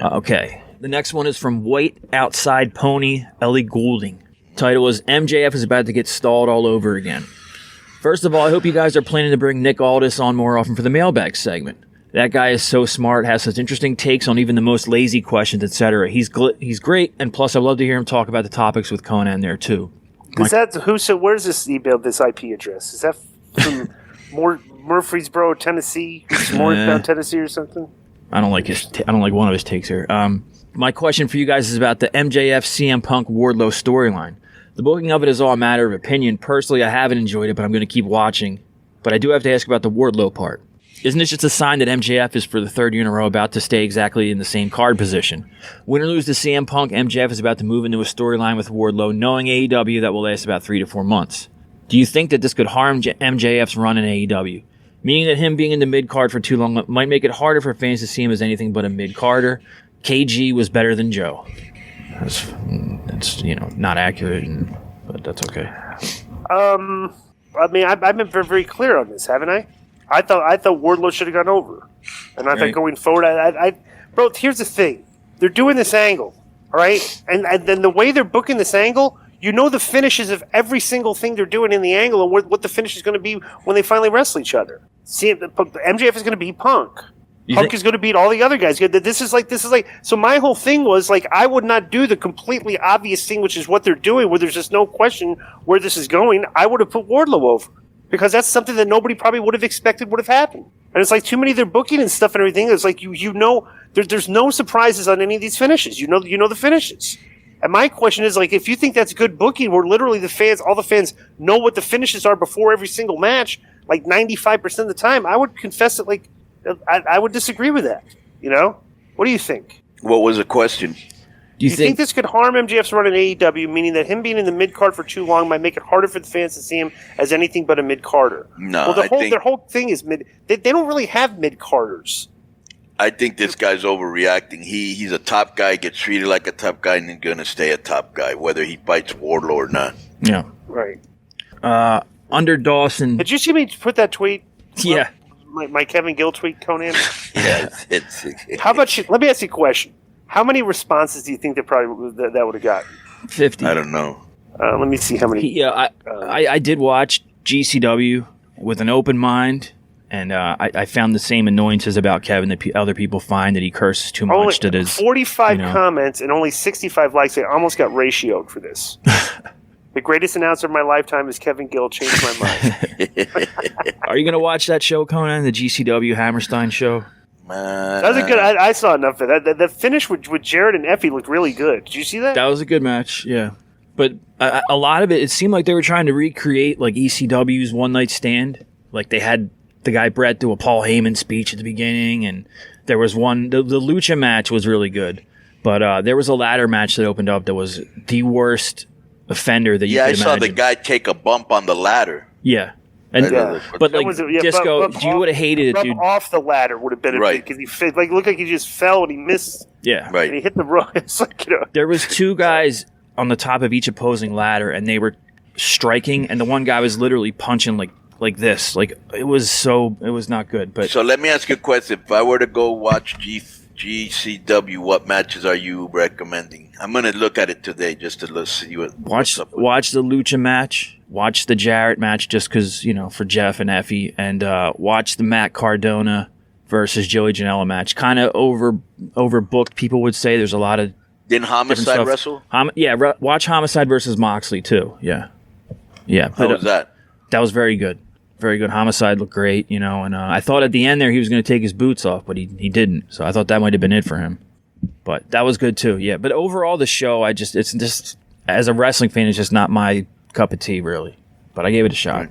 Okay. The next one is from White Outside Pony, Ellie Goulding. Title is MJF is about to get stalled all over again. First of all, I hope you guys are planning to bring Nick Aldis on more often for the mailbag segment. That guy is so smart, has such interesting takes on even the most lazy questions, etc. He's great, and plus I love to hear him talk about the topics with Konnan there too. Where's this email, this IP address? Is that from Murfreesboro, Tennessee? Morristown, Tennessee or something? I don't like one of his takes here. My question for you guys is about the MJF CM Punk Wardlow storyline. The booking of it is all a matter of opinion. Personally, I haven't enjoyed it, but I'm going to keep watching. But I do have to ask about the Wardlow part. Isn't this just a sign that MJF is for the third year in a row about to stay exactly in the same card position? Win or lose to CM Punk, MJF is about to move into a storyline with Wardlow, knowing AEW that will last about 3 to 4 months. Do you think that this could harm MJF's run in AEW? Meaning that him being in the mid-card for too long might make it harder for fans to see him as anything but a mid-carder. KG was better than Joe. That's not accurate, but that's okay. I mean, I've been very, very clear on this, haven't I? I thought Wardlow should have gone over, and I thought going forward, bro. Here's the thing: they're doing this angle, all right, and then the way they're booking this angle, you know the finishes of every single thing they're doing in the angle, and what the finish is going to be when they finally wrestle each other. See, MJF is going to beat Punk. Punk is going to beat all the other guys. This is like. So my whole thing was like, I would not do the completely obvious thing, which is what they're doing, where there's just no question where this is going. I would have put Wardlow over because that's something that nobody probably would have expected would have happened. And it's like too many of their booking and stuff and everything. It's like there's no surprises on any of these finishes. You know the finishes. And my question is like, if you think that's good booking, where literally all the fans know what the finishes are before every single match, like 95% of the time, I would confess that like. I would disagree with that. You know? What do you think? What was the question? Do you think this could harm MJF's run in AEW, meaning that him being in the mid-card for too long might make it harder for the fans to see him as anything but a mid-carder? No, well, their whole thing is mid. They don't really have mid-carders. I think this guy's overreacting. He's a top guy, gets treated like a top guy, and he's going to stay a top guy, whether he fights Wardlow or not. Yeah. Right. Under Dawson. Did you see me put that tweet? Yeah. My Kevin Gill tweet, Konnan? Yeah. How about you? Let me ask you a question. How many responses do you think that would have gotten? 50. I don't know. Let me see how many. I did watch GCW with an open mind, and I found the same annoyances about Kevin that other people find, that he curses too much. 45 comments and only 65 likes. I almost got ratioed for this. The greatest announcer of my lifetime is Kevin Gill. Changed my mind. Are you going to watch that show, Konnan, the GCW Hammerstein show? That was a good. I saw enough of that. The finish with Jarrett and Effie looked really good. Did you see that? That was a good match. Yeah, but a lot of it seemed like they were trying to recreate like ECW's One Night Stand. Like they had the guy Brett do a Paul Heyman speech at the beginning, and there was one. The Lucha match was really good, but there was a ladder match that opened up that was the worst offender that you could imagine. Yeah, I saw the guy take a bump on the ladder. Yeah. But like Disco, you would have hated it, dude. Off the ladder would have been right because he looked like he just fell and he missed. Yeah, right. And he hit the rope. It's like, there was two guys on the top of each opposing ladder, and they were striking, and the one guy was literally punching like this. Like it was not good. But so let me ask you a question: if I were to go watch GCW, what matches are you recommending? I'm going to look at it today just to see watch the Lucha match. Watch the Jarrett match just because, for Jeff and Effie. And watch the Matt Cardona versus Joey Janela match. Kind of overbooked, people would say. There's a lot of... Didn't Homicide wrestle? Watch Homicide versus Moxley, too. Yeah. How was that? That was very good. Very good. Homicide looked great, and I thought at the end there he was going to take his boots off, but he didn't. So I thought that might have been it for him. But that was good, too. Yeah. But overall, the show, it's just... As a wrestling fan, it's just not my cup of tea, really, but I gave it a shot.